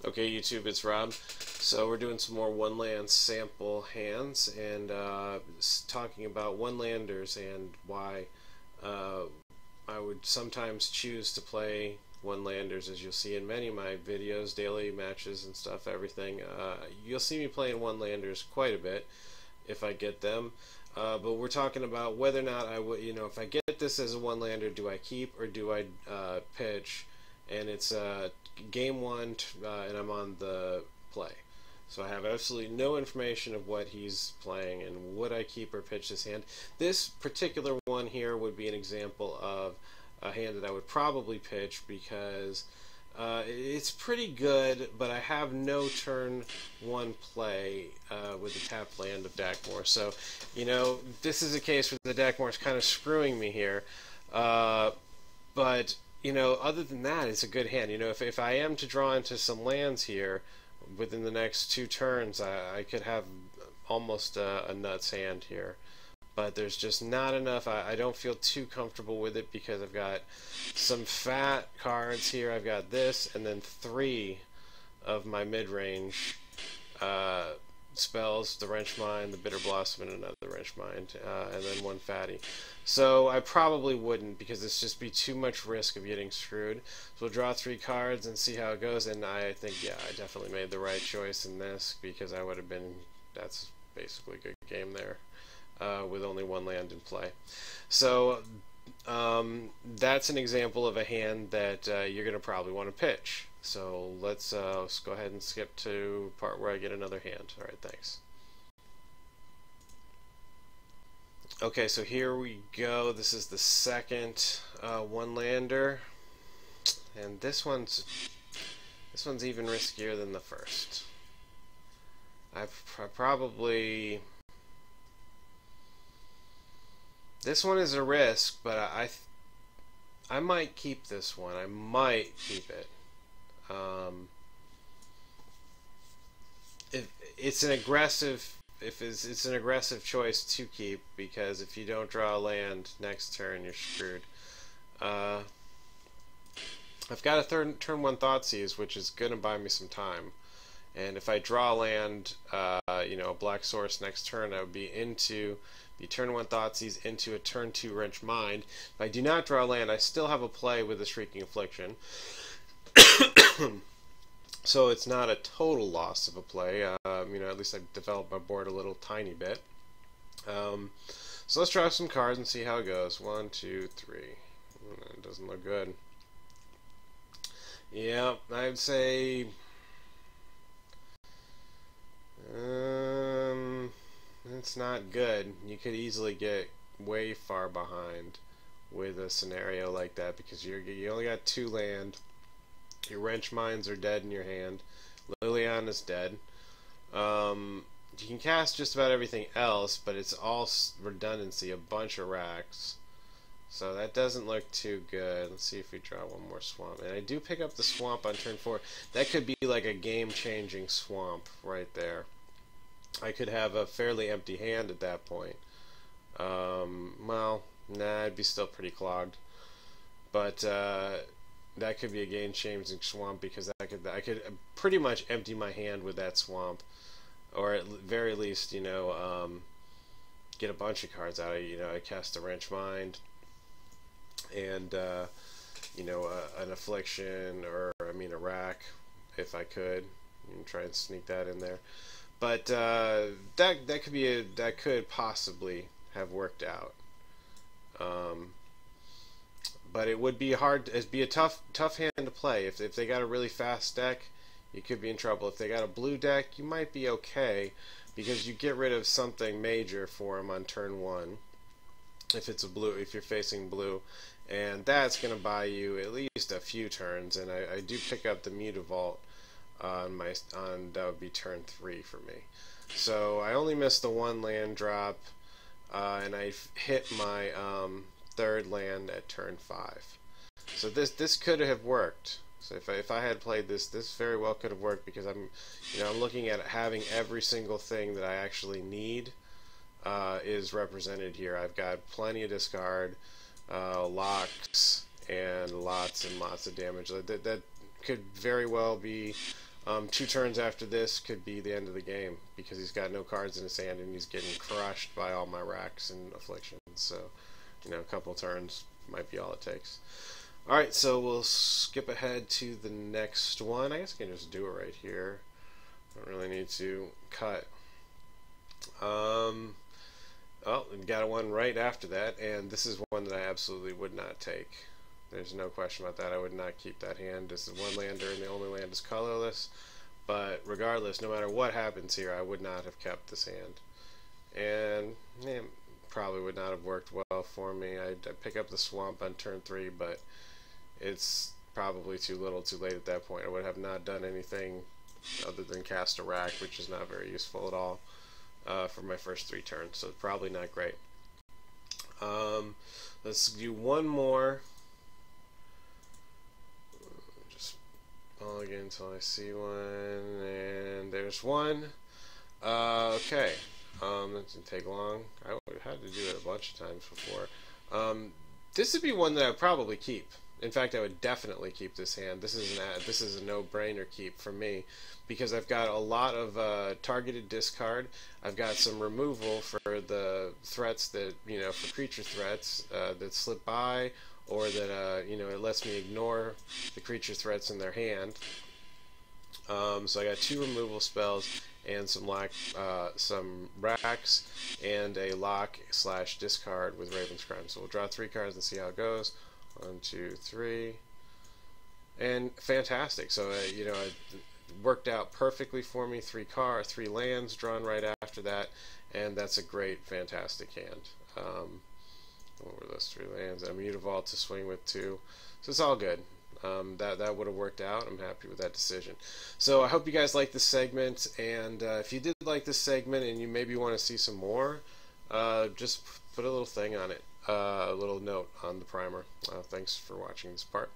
Okay, YouTube, it's Rob. So we're doing some more one-land sample hands and talking about one-landers and why I would sometimes choose to play one-landers, as you'll see in many of my videos, daily matches and stuff, everything. You'll see me playing one-landers quite a bit if I get them. But we're talking about whether or not I would, if I get this as a one-lander, do I keep or do I pitch? And it's game one, and I'm on the play. So I have absolutely no information of what he's playing and would I keep or pitch this hand. This particular one here would be an example of a hand that I would probably pitch because it's pretty good, but I have no turn one play with the tapped land of Dakmore. So, this is a case where the Dakmore is kind of screwing me here. But other than that, it's a good hand. If I am to draw into some lands here within the next 2 turns, I could have almost a nuts hand here. But there's just not enough. I don't feel too comfortable with it because I've got some fat cards here. I've got this, and then 3 of my mid-range spells, the Wrench Mind, the Bitter Blossom, and another Wrench Mind, and then 1 fatty. So I probably wouldn't because it's just be too much risk of getting screwed. So we'll draw 3 cards and see how it goes, and I think, yeah, I definitely made the right choice in this because I would have been, that's basically a good game there with only 1 land in play. So that's an example of a hand that you're going to probably want to pitch. So let's go ahead and skip to the part where I get another hand. Alright, thanks. Okay, so here we go. This is the second one-lander, and this one's even riskier than the first. I probably, this one is a risk, but I might keep this one. I might keep it. It's an aggressive choice to keep because if you don't draw a land next turn, you're screwed. I've got a turn 1 Thoughtseize, which is gonna buy me some time, and if I draw a land, a black source next turn, I would be into the turn 1 Thoughtseize into a turn 2 Wrench Mind. If I do not draw a land, I still have a play with a Shrieking Affliction. So it's not a total loss of a play. At least I've developed my board a little tiny bit. So let's draw some cards and see how it goes. 1, 2, 3. It doesn't look good. Yeah, I'd say it's not good. You could easily get way far behind with a scenario like that because you only got 2 land. Your Wrench Minds are dead in your hand. Liliana's dead. You can cast just about everything else, but it's all redundancy, a bunch of racks. So that doesn't look too good. Let's see if we draw 1 more swamp. And I do pick up the swamp on turn 4. That could be like a game-changing swamp right there. I could have a fairly empty hand at that point. Well, nah, I'd be still pretty clogged. But that could be a game-changing swamp because I could pretty much empty my hand with that swamp, or at very least, get a bunch of cards out of it. I cast a Wrench Mind, and an Affliction, or a rack, if I could, and try and sneak that in there. But that could possibly have worked out. But it would be it'd be a tough hand to play. If they got a really fast deck, you could be in trouble. If they got a blue deck, you might be okay because you get rid of something major for them on turn 1. If you're facing blue, and that's going to buy you at least a few turns. And I do pick up the Mutavault on that would be turn 3 for me. So I only missed the 1 land drop, and I hit my 3rd land at turn 5. So this could have worked. So if I had played this very well could have worked because I'm looking at having every single thing that I actually need is represented here. I've got plenty of discard, locks, and lots of damage. That could very well be 2 turns after this could be the end of the game because he's got no cards in his hand and he's getting crushed by all my racks and afflictions. So, you know, a couple turns might be all it takes. Alright, so we'll skip ahead to the next one. I guess I can just do it right here. Don't really need to cut. Oh, and got one right after that, and this is one that I absolutely would not take. There's no question about that. I would not keep that hand. This is one lander, and the only land is colorless. But regardless, no matter what happens here, I would not have kept this hand. And probably would not have worked well for me. I'd pick up the swamp on turn 3, but it's probably too little too late at that point. I would have not done anything other than cast a rack, which is not very useful at all for my first 3 turns, so probably not great. Let's do one more. Just log in until I see one, and there's one. Okay, that didn't take long. I had to do it a bunch of times before. This would be one that I would probably keep. In fact, I would definitely keep this hand. This is a no-brainer keep for me because I've got a lot of targeted discard. I've got some removal for the threats that, you know, for creature threats that slip by, or that you know, it lets me ignore the creature threats in their hand. So I got 2 removal spells and some racks and a lock/discard with Raven's Crime. So we'll draw 3 cards and see how it goes. 1, 2, 3, and fantastic. So you know, it worked out perfectly for me. 3 lands drawn right after that, and that's a great, fantastic hand. What were those 3 lands? I'm Mutavault to swing with 2, so it's all good. That would have worked out. I'm happy with that decision. So I hope you guys liked this segment, and if you did like this segment and you maybe want to see some more, just put a little thing on it. A little note on the primer. Thanks for watching this part.